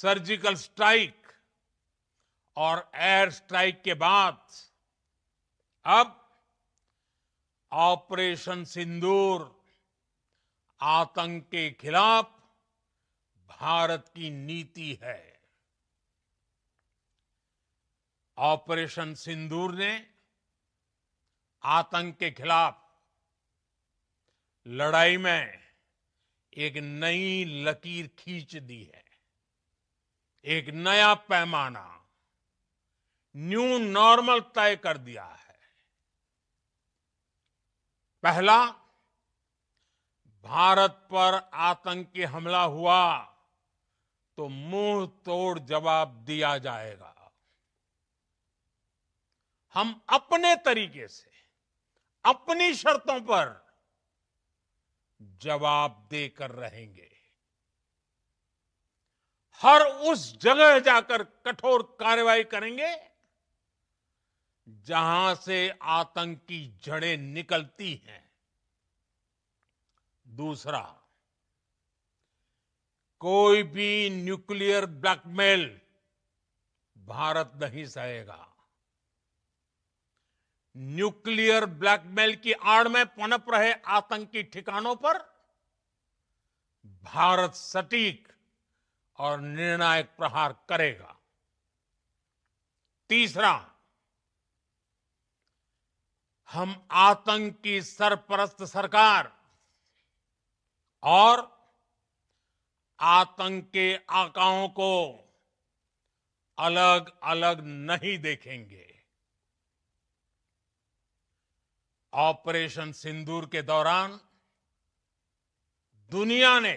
Surgical strike और air strike के बाद अब ऑपरेशन सिंदूर आतंक के खिलाफ भारत की नीति है। ऑपरेशन सिंदूर ने आतंक के खिलाफ लड़ाई में एक नई लकीर खींच दी है, एक नया पैमाना, न्यू नॉर्मल तय कर दिया है। पहला, भारत पर आतंकी हमला हुआ तो मुंह तोड़ जवाब दिया जाएगा। हम अपने तरीके से, अपनी शर्तों पर जवाब देकर रहेंगे। हर उस जगह जाकर कठोर कार्रवाई करेंगे जहां से आतंक की जड़ें निकलती हैं। दूसरा, कोई भी न्यूक्लियर ब्लैकमेल भारत नहीं सहेगा। न्यूक्लियर ब्लैकमेल की आड़ में पनप रहे आतंकी ठिकानों पर भारत सटीक और निर्णायक प्रहार करेगा। तीसरा, हम आतंक की सरपरस्त सरकार और आतंक के आकाओं को अलग अलग नहीं देखेंगे। ऑपरेशन सिंदूर के दौरान दुनिया ने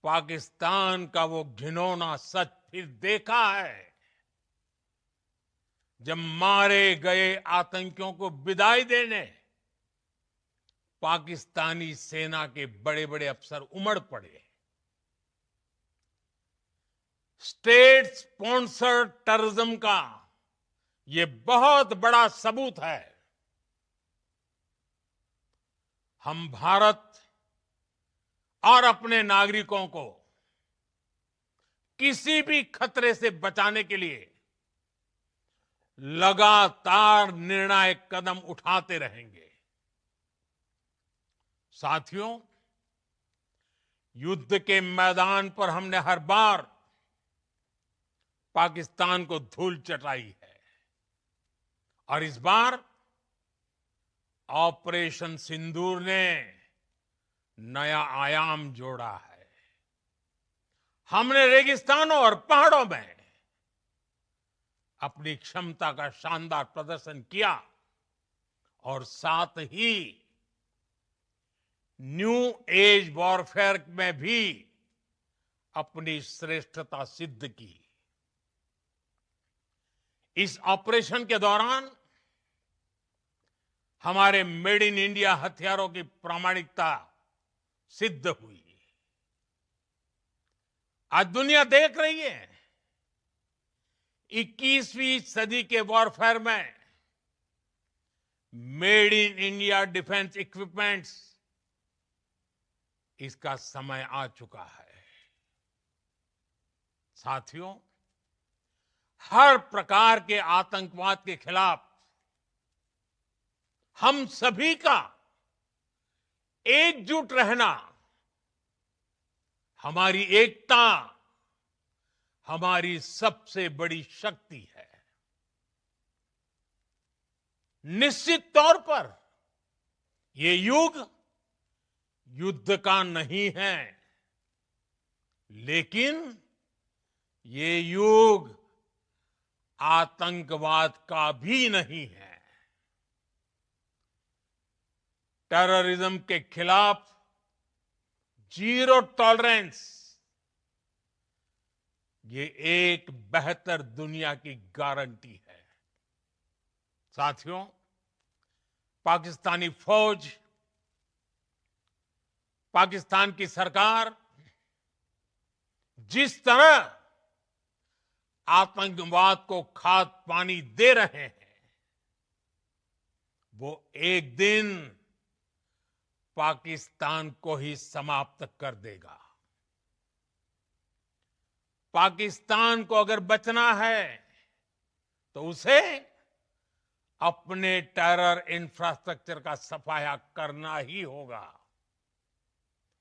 पाकिस्तान का वो घिनौना सच फिर देखा है, जब मारे गए आतंकियों को विदाई देने पाकिस्तानी सेना के बड़े बड़े अफसर उमड़ पड़े। स्टेट स्पॉन्सर्ड टेररिज्म का ये बहुत बड़ा सबूत है। हम भारत और अपने नागरिकों को किसी भी खतरे से बचाने के लिए लगातार निर्णायक कदम उठाते रहेंगे। साथियों, युद्ध के मैदान पर हमने हर बार पाकिस्तान को धूल चटाई है और इस बार ऑपरेशन सिंदूर ने नया आयाम जोड़ा है। हमने रेगिस्तानों और पहाड़ों में अपनी क्षमता का शानदार प्रदर्शन किया और साथ ही न्यू एज वॉरफेयर में भी अपनी श्रेष्ठता सिद्ध की। इस ऑपरेशन के दौरान हमारे मेड इन इंडिया हथियारों की प्रामाणिकता सिद्ध हुई। आज दुनिया देख रही है 21वीं सदी के वॉरफेयर में made in India defence equipments, इसका समय आ चुका है। साथियों, हर प्रकार के आतंकवाद के खिलाफ हम सभी का एकजुट रहना, हमारी एकता हमारी सबसे बड़ी शक्ति है। निश्चित तौर पर ये युग युद्ध का नहीं है, लेकिन ये युग आतंकवाद का भी नहीं है। टेररिज्म के खिलाफ जीरो टॉलरेंस, ये एक बेहतर दुनिया की गारंटी है। साथियों, पाकिस्तानी फौज, पाकिस्तान की सरकार जिस तरह आतंकवाद को खाद पानी दे रहे हैं, वो एक दिन पाकिस्तान को ही समाप्त कर देगा। पाकिस्तान को अगर बचना है तो उसे अपने टेरर इंफ्रास्ट्रक्चर का सफाया करना ही होगा।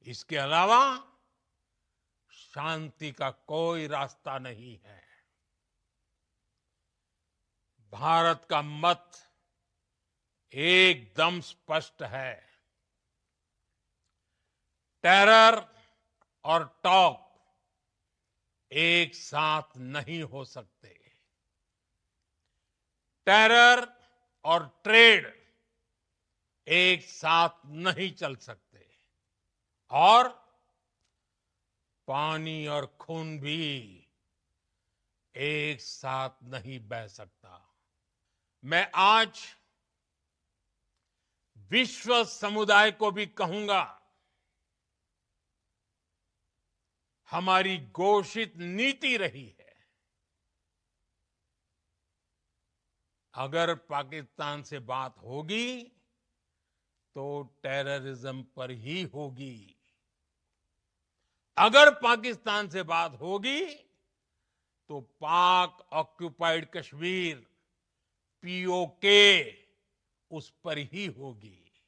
इसके अलावा शांति का कोई रास्ता नहीं है। भारत का मत एकदम स्पष्ट है। टेरर और टॉक एक साथ नहीं हो सकते। टेरर और ट्रेड एक साथ नहीं चल सकते और पानी और खून भी एक साथ नहीं बह सकता। मैं आज विश्व समुदाय को भी कहूंगा, हमारी घोषित नीति रही है, अगर पाकिस्तान से बात होगी तो टेररिज्म पर ही होगी। अगर पाकिस्तान से बात होगी तो पाक ऑक्युपाइड कश्मीर पीओके उस पर ही होगी।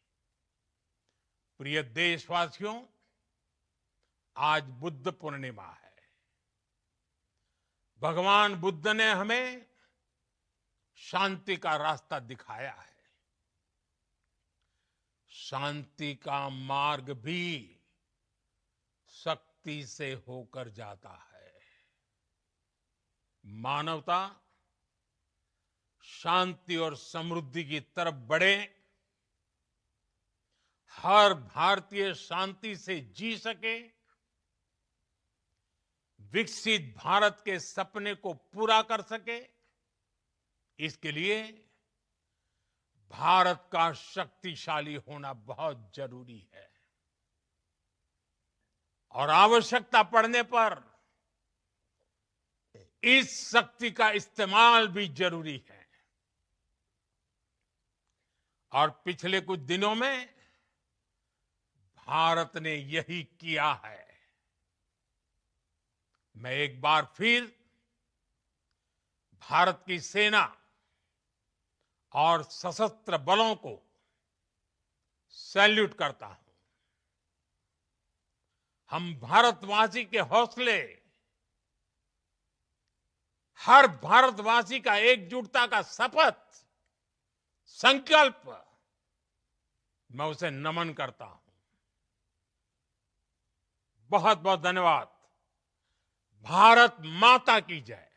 प्रिय देशवासियों, आज बुद्ध पूर्णिमा है। भगवान बुद्ध ने हमें शांति का रास्ता दिखाया है। शांति का मार्ग भी शक्ति से होकर जाता है। मानवता शांति और समृद्धि की तरफ बढ़े, हर भारतीय शांति से जी सके, विकसित भारत के सपने को पूरा कर सके, इसके लिए भारत का शक्तिशाली होना बहुत जरूरी है। और आवश्यकता पड़ने पर इस शक्ति का इस्तेमाल भी जरूरी है। और पिछले कुछ दिनों में भारत ने यही किया है। मैं एक बार फिर भारत की सेना और सशस्त्र बलों को सैल्यूट करता हूं। हम भारतवासी के हौसले, हर भारतवासी का एकजुटता का शपथ, संकल्प, मैं उसे नमन करता हूं। बहुत बहुत धन्यवाद। भारत माता की जय।